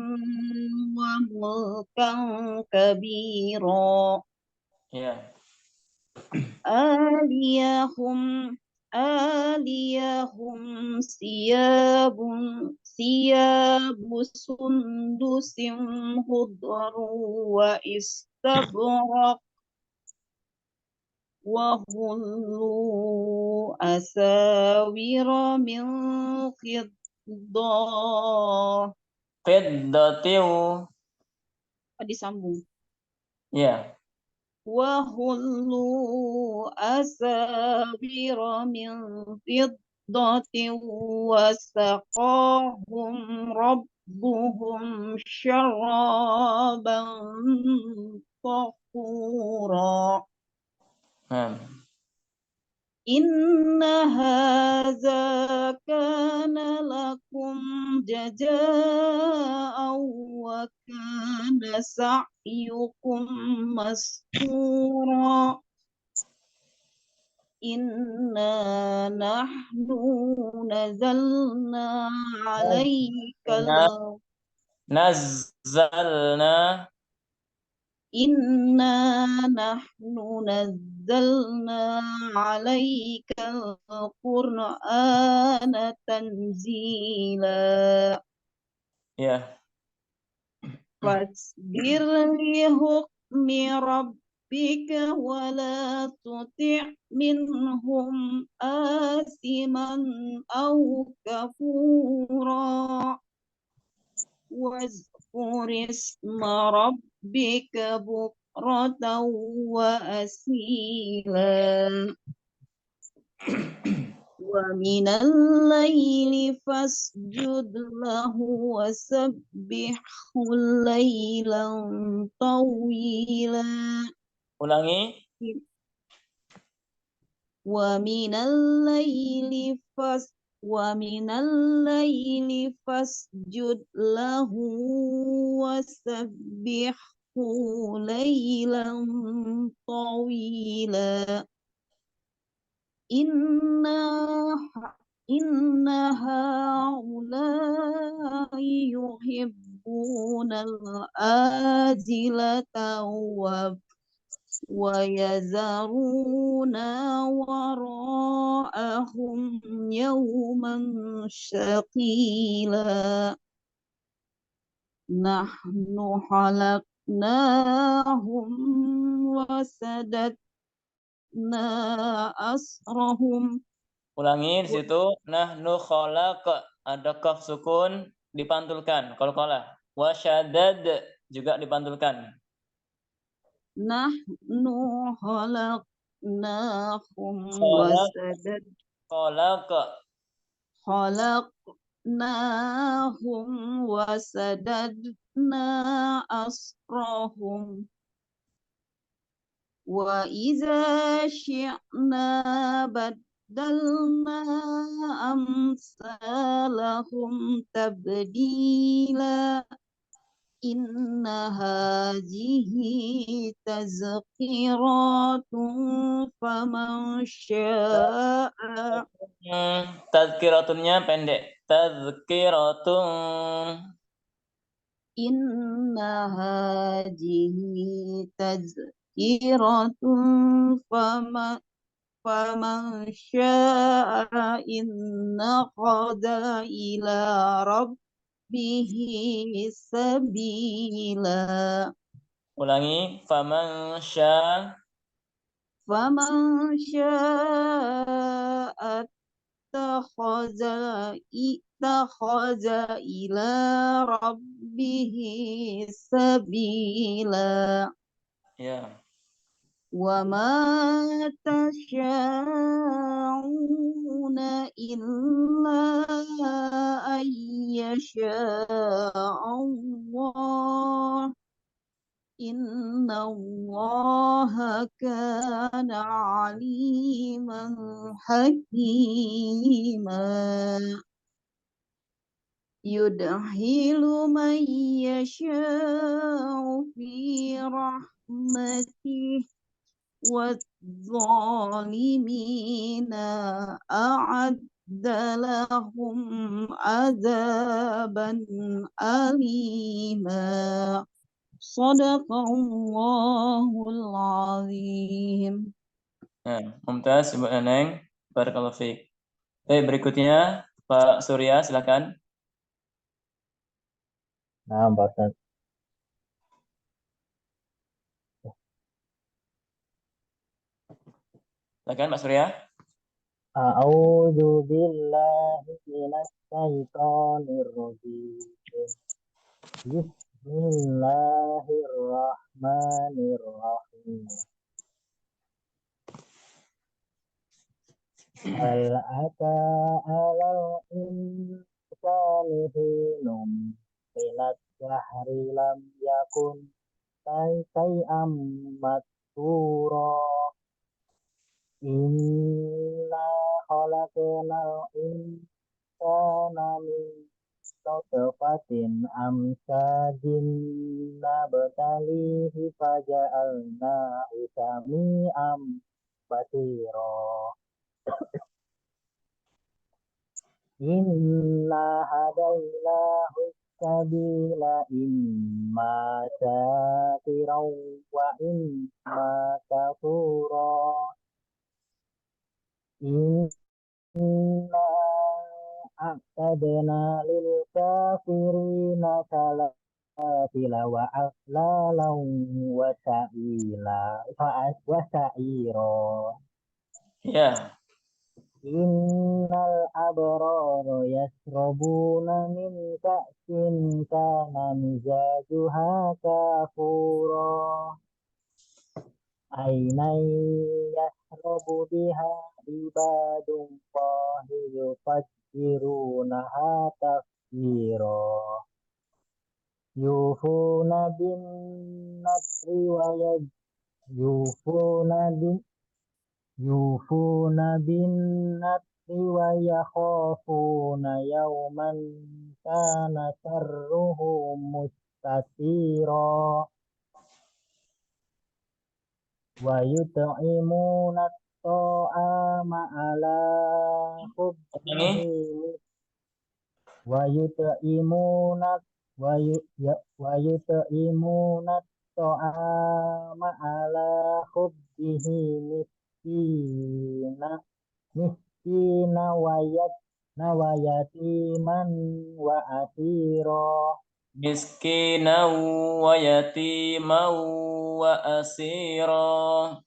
wa mulkan kabira. Iya. Aliyahum siyabu sundusim khudru wa istabraq wa hullu asawira min khiddah. Qiddatiu. Disambung. Iya. Wa hullu asawira min fiddatin wa saqahum rabbuhum syaraban tahura. Inna hadza kana lakum jazaa'an wa kana sa'yukum maskura. Inna nahnu nazzalna 'alaikal Nazzalna. Inna nahnu nazzalna 'alaikal Qur'ana tanzila. Ya. Fasbir li hukmi rabbika wa la tuti' minhum asiman aw kafura. Wazkur isma rabbika bukratan wa asila. Wa minal laili fasjud lahu wa sabbihhu laylan tawila. Ulangi. Wa minal laili fasjud lahu wa sabbihhu laylan tawila. Inna haula'i yuhibbuna al-ajilata wa yazaruna wara'ahum yawman shaqila. Nahnu halaknahum wa sadatna asrahum. Ulangi di situ. Nahnu khalaq, ada kaf sukun dipantulkan. Qalqalah. Wa syadad juga dipantulkan. Nahnu khalaqnahum wa sadadna asrahum. Wa iza syi'na baddalna amsalahum tabdila. Inna hazihi tazkiratun faman sya'a. Tazkiratunnya pendek. Tazkiratun. Inna hazihi tazkiratun faman sya'a ittakhadha ila rabbihi sabila. Ulangi. Faman syaa. Faman sya'a ittakhadha ila rabbihi sabila. Ya. Wa ma tasha'una illa ayyasha Allah. Inna Allah kana aliman hakima. Yudhilu man yasha'u fi rahmatih wadh-dhalimina a'adda lahum azaban alima. Shadaqallahul azim. Nah, mumtaz Ibu Neneng. Barakallahu fiik. Baik, berikutnya Pak Surya, silakan. Nah, Pak Ustaz. Silakan Pak Surya. A'udzu billahi minasy syaithanir rajim. Bismillahirrahmanirrahim. Hal ata 'alal insani hinum minad dahri lam yakun shay'an madhkura. Inna khalaqnal insana min nutfatin amsyajin nabtalihi faja'alnahu sami'an basira. Inna hadaynahu sabila imma syakiran wa imma kafura. Inna a'tadna lil kafirina salasila wa aghlalan wa sa'ira. Ya. Innal abrara yasrabuna min ka'sin kana mizajuha kafura. Ainan yasrabu biha ibadun Allahi yufajjirunaha tafjira. Yufuna bin nadri wa yufuna bin nadri wa yakhafuna yawman kana sharruhu mustatira. Wa yut'imuna at-ta'ama ala hubbihi wa yut'imuna at-ta'ama ala hubbihi miskina wa yatiman wa asira. Miskinan wa yatiman wa asira.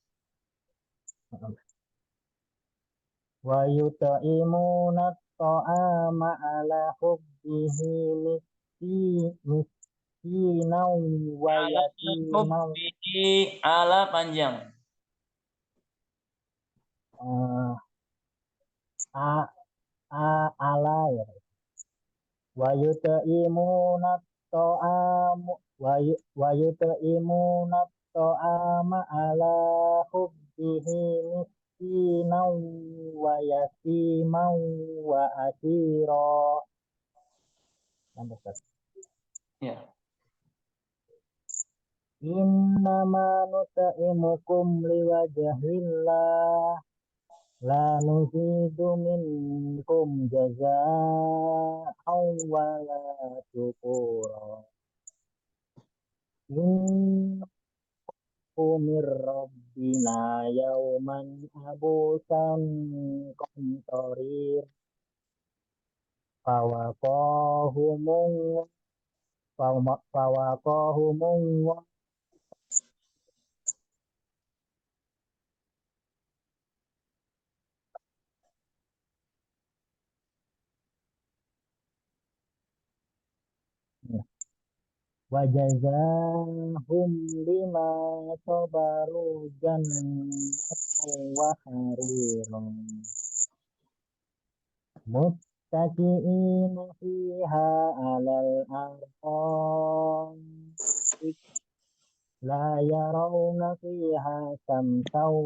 Wa yut'imuna at-ta'ama ala hubbihi miskinan wa yatiman Ala panjang. ala ya. Wa yut'imuna at-ta'ama ala hubbihi miskinan wa yatiman wa asira. Ya. Innama nut'imukum liwajhillah la nuridu minkum jazaa'an wa la syukura. Innakum rabbina yauman abusan qamtarir fawaqahumung wajazahum bima sabaru jannatan wa hariran muttaqiina fiha alal arqaik la yarawna fiha samsaw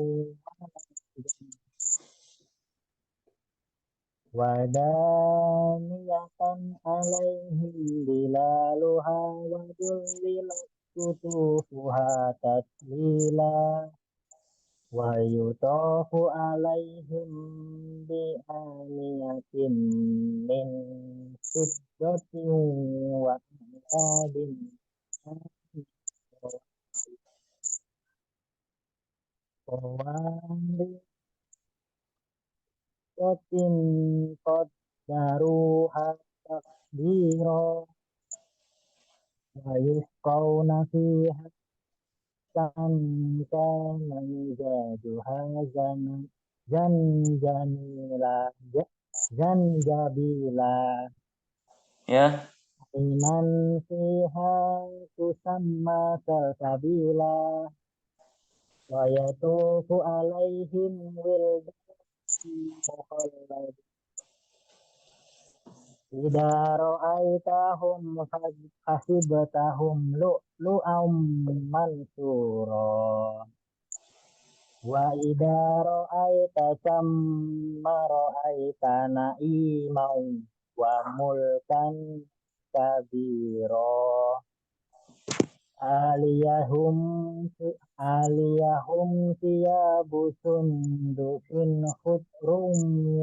wadaniyatan alaihim bilaluha wa dhullilat kutufuha taslila wa yutafu alaihim bi aniyatin min fiddatin wa adin qawarin qaddaruha taqdira wa yusqawna fiha kana mizajuha zanjabila Ya. ainan fiha tusamma salsabila wa yatufu alaihim wildan mukhalladun idza ra'aitahum hasibtahum lu'lu'am mansura wa idza ra'aita thamma ra'aita na'iman wa mulkan kabira aliyahum thiyabu sundusin khudrum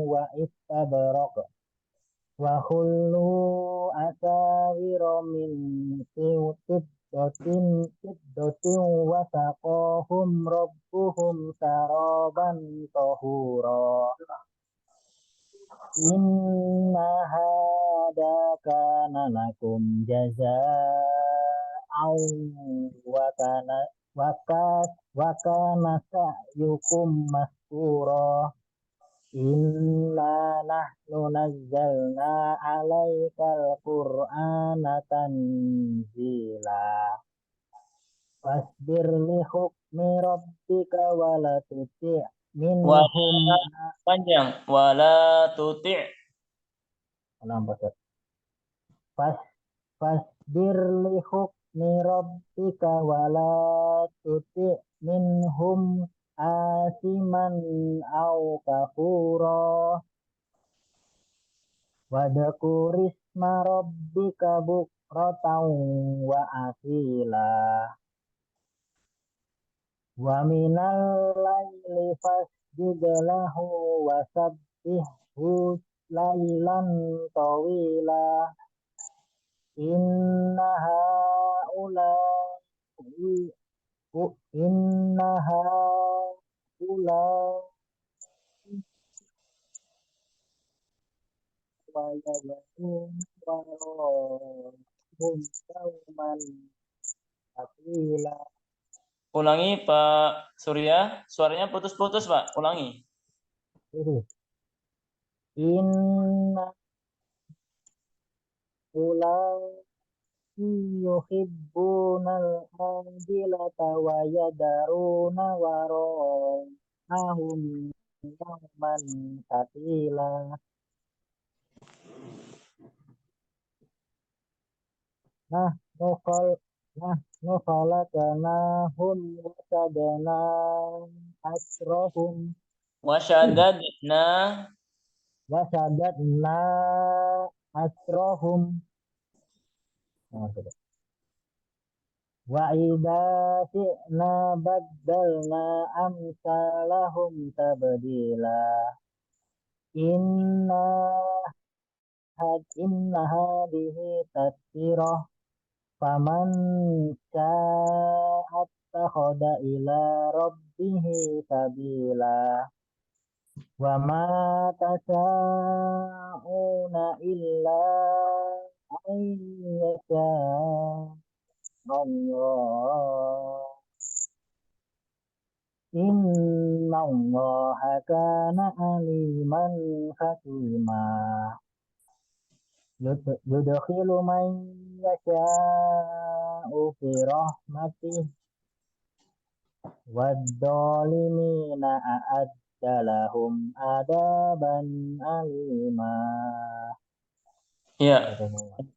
wa istabraq wa khullu asawira min fiddatin wa saqahum rabbuhum saraban tahura inna hada kana lakum jazaa'an wa kana sa'yukum mashkura inna nahnu nazzalna 'alaikal qur'ana tanzila fasbir li hukmi rabbika wa la tuti' minhum Panjang. Wala tuti'. Fasbir li hukmi rabbika wa la tuti' minhum asiman aw kafura wadhkurisma rabbika bukratan wa asila wa minal laili fasjud lahu wa sabbihhu lailan tawila inna haula'i wa yadhun warahum yawman atila. Ulangi Pak Surya, suaranya putus-putus Pak, ulangi. Inna yuhibbunal ajilata wa yadaruna warahum yawman atila. Nahnu khalaqnahum Wasyadadna asrohum Wa idza syi'na baddalna amsalahum tabdila. Inna inna hadhihi tadhkirah faman syaa'a attakhadha ila rabbihi sabila. Wa ma tasa'una illa an yasha Allah. Inna Allah kana aliman hakima. Yudkhilu man yasha'u fi rahmatih wadh-dhalimina a'adda lahum adaban alima. Ya,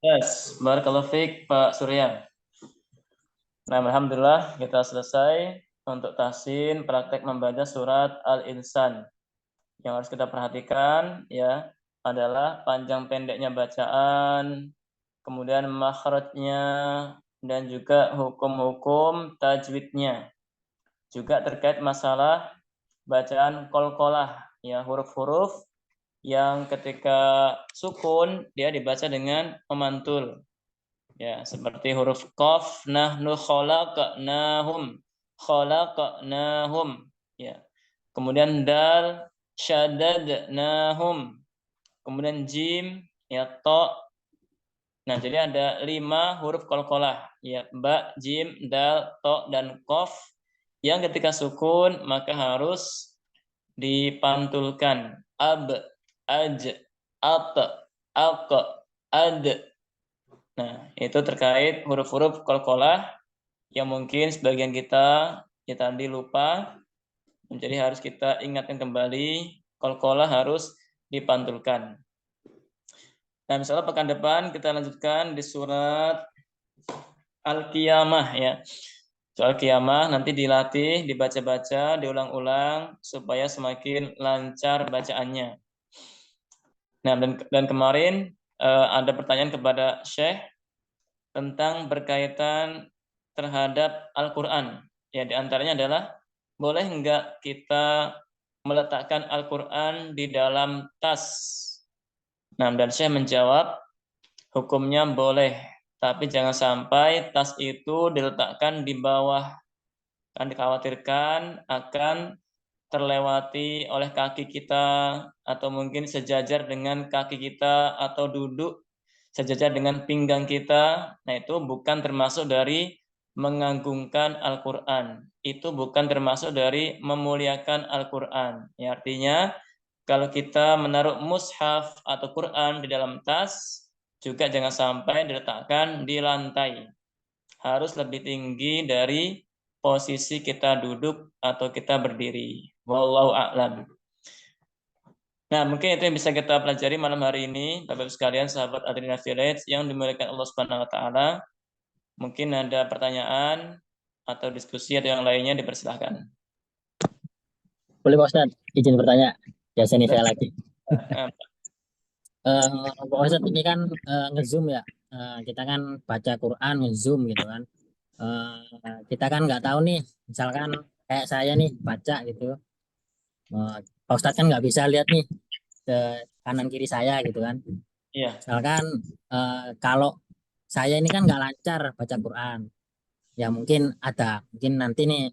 yes. Barakallahu fiik Pak Surya. Nah, alhamdulillah kita selesai untuk tahsin praktek membaca surat Al-Insan. Yang harus kita perhatikan ya adalah panjang pendeknya bacaan, kemudian makhrajnya dan juga hukum-hukum tajwidnya. Juga terkait masalah bacaan qalqalah ya, huruf-huruf yang ketika sukun dia dibaca dengan memantul. Ya, seperti huruf qaf, nahnu khalaqnahum. Ya. Kemudian dal, syadadnahum. Kemudian jim, ya to. Nah, jadi ada 5 huruf qalqalah, ya ba, jim, dal, to dan qaf yang ketika sukun maka harus dipantulkan. Ab, aj, at, aq, ad. Nah, itu terkait huruf-huruf qalqalah yang mungkin sebagian kita ya tadi lupa. Jadi harus kita ingatkan kembali, qalqalah harus dipantulkan. Nah, misalnya pekan depan kita lanjutkan di surat Al-Qiyamah ya. Soal Qiyamah nanti dilatih, dibaca-baca, diulang-ulang supaya semakin lancar bacaannya. Nah, dan kemarin ada pertanyaan kepada Syekh tentang berkaitan terhadap Al-Quran. Ya, diantaranya adalah boleh enggak kita meletakkan Al-Quran di dalam tas? Nah, dan saya menjawab, hukumnya boleh, tapi jangan sampai tas itu diletakkan di bawah. Kan dikhawatirkan akan terlewati oleh kaki kita atau mungkin sejajar dengan kaki kita atau duduk sejajar dengan pinggang kita. Nah, itu bukan termasuk dari mengagungkan Al-Quran. Itu bukan termasuk dari memuliakan Al-Quran. Ya, artinya kalau kita menaruh mushaf atau Quran di dalam tas, juga jangan sampai diletakkan di lantai. Harus lebih tinggi dari posisi kita duduk atau kita berdiri. Wallahu a'lam. Nah, mungkin itu yang bisa kita pelajari malam hari ini, Bapak-Ibu sekalian, sahabat Adrena Village yang dimuliakan Allah Subhanahu wa taala. Mungkin ada pertanyaan atau diskusi atau yang lainnya, dipersilahkan. Boleh Pak Ustadz, izin bertanya. Biasa nih saya lagi. Pak Ustadz ini kan nge-zoom ya. Kita kan baca Quran nge-zoom gitu kan. Kita kan nggak tahu nih, misalkan kayak saya nih baca gitu. Pak Ustadz kan nggak bisa lihat nih ke kanan kiri saya gitu kan. Iya. Misalkan kalau saya ini kan nggak lancar baca Quran, ya mungkin nanti nih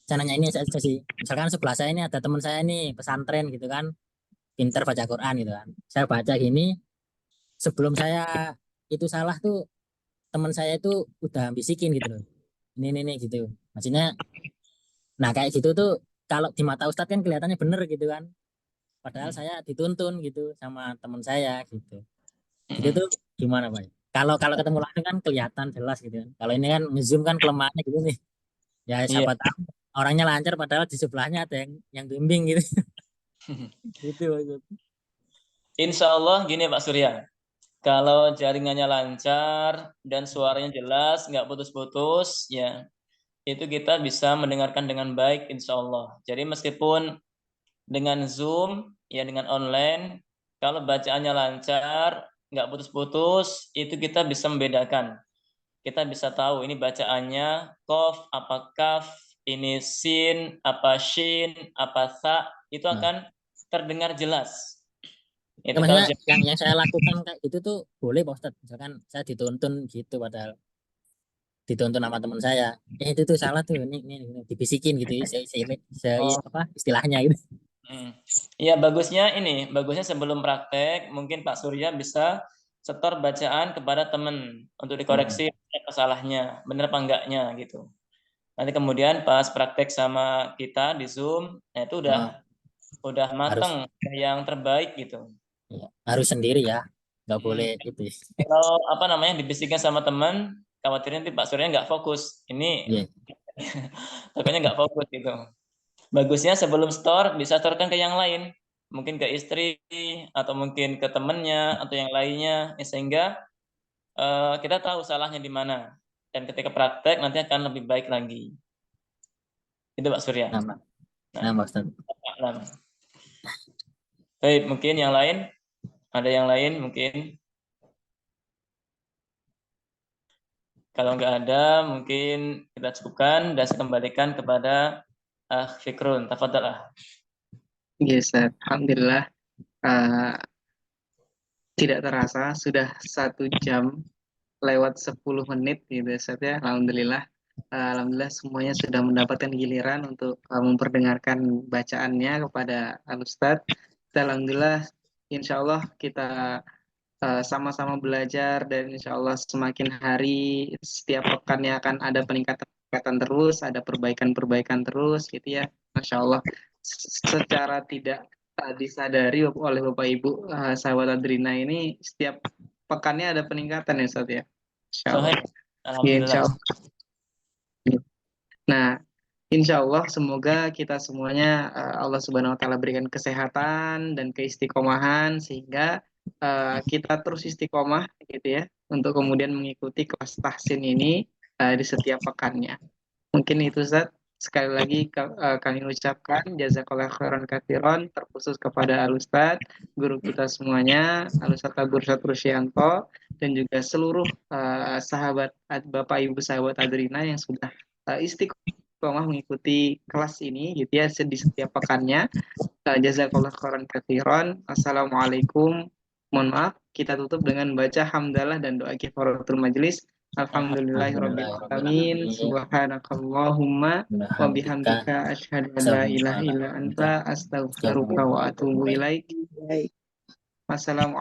saya nanya ini saja sih. Misalkan sebelah saya ini ada teman saya nih pesantren gitu kan, pinter baca Quran gitu kan. Saya baca gini, sebelum saya itu salah tuh teman saya itu udah bisikin gitu loh. Ini gitu. Maksudnya, nah kayak gitu tuh kalau di mata Ustadz kan kelihatannya bener gitu kan. Padahal saya dituntun gitu sama teman saya gitu. Itu tuh gimana Pak? Kalau ketemu langsung kan kelihatan jelas gitu kan. Kalau ini kan nge-zoom kan kelemahannya gitu nih. Ya siapa tahu orangnya lancar padahal di sebelahnya ada yang bimbing gitu. Gitu. Insya Allah gini Pak Surya. Kalau jaringannya lancar dan suaranya jelas, nggak putus-putus, ya itu kita bisa mendengarkan dengan baik, insya Allah. Jadi meskipun dengan Zoom, ya dengan online, kalau bacaannya lancar, nggak putus-putus, itu kita bisa membedakan. kita bisa tahu ini bacaannya qaf apa kaf, ini sin apa shin apa sa, itu akan terdengar jelas. Ya, Itu kalau maksudnya yang saya lakukan kayak gitu tuh boleh Pak Ustadz. Misalkan saya dituntun gitu, padahal dituntun sama teman saya. Itu tuh salah tuh, ini dibisikin gitu, apa istilahnya gitu. Ya bagusnya sebelum praktek mungkin Pak Surya bisa setor bacaan kepada teman untuk dikoreksi kesalahannya, benar apa enggaknya gitu. Nanti kemudian pas praktek sama kita di Zoom, itu udah mateng yang terbaik gitu. Ya, harus sendiri ya, nggak boleh gitu. Kalau apa namanya dibisikkan sama teman, khawatirnya nanti Pak Surya nggak fokus. Ini takutnya nggak fokus gitu. Bagusnya sebelum store bisa storekan ke yang lain, mungkin ke istri atau mungkin ke temannya atau yang lainnya, sehingga kita tahu salahnya di mana, dan ketika praktek nanti akan lebih baik lagi. Itu Pak Surya. Nah, Pak Ustadz. Baik, mungkin yang lain, ada yang lain mungkin. Kalau nggak ada, mungkin kita cukupkan dan saya kembalikan kepada Fikrun. Tafadhal. Yes, alhamdulillah. Tidak terasa sudah 1 jam lewat 10 menit gitu Ustaz ya. Alhamdulillah. Alhamdulillah semuanya sudah mendapatkan giliran untuk memperdengarkan bacaannya kepada Al-Ustadz. Alhamdulillah, insya Allah kita sama-sama belajar dan insya Allah semakin hari setiap pekannya akan ada peningkatan terus, ada perbaikan-perbaikan terus gitu ya. Masya Allah, secara tidak disadari oleh Bapak Ibu sahabat Adrina ini setiap pekannya ada peningkatan ya Ustaz ya. Insya Allah. Alhamdulillah. Insya Allah. Nah, insya Allah semoga kita semuanya Allah Subhanahu Wa Taala berikan kesehatan dan keistiqomahan sehingga kita terus istiqomah gitu ya untuk kemudian mengikuti kelas tahsin ini di setiap pekannya. Mungkin itu Ustaz. Sekali lagi kami ucapkan jazakallahu khairan katsiran terkhusus kepada Al-Ustadz, guru kita semuanya, Al-Ustadz Kabur Rusyanto, dan juga seluruh sahabat Bapak Ibu sahabat Adrina yang sudah istiqomah mengikuti kelas ini gitu ya di setiap pekannya. Jazakallahu khairan katsiran. Assalamualaikum. Mohon maaf, kita tutup dengan baca hamdalah dan doa kifaratul majelis. Alhamdulillahirabbil alamin. Subhanakallahumma wa bihamdika asyhadu an la ilaha illa anta astaghfiruka wa atubu ilaik. Wassalamualaikum.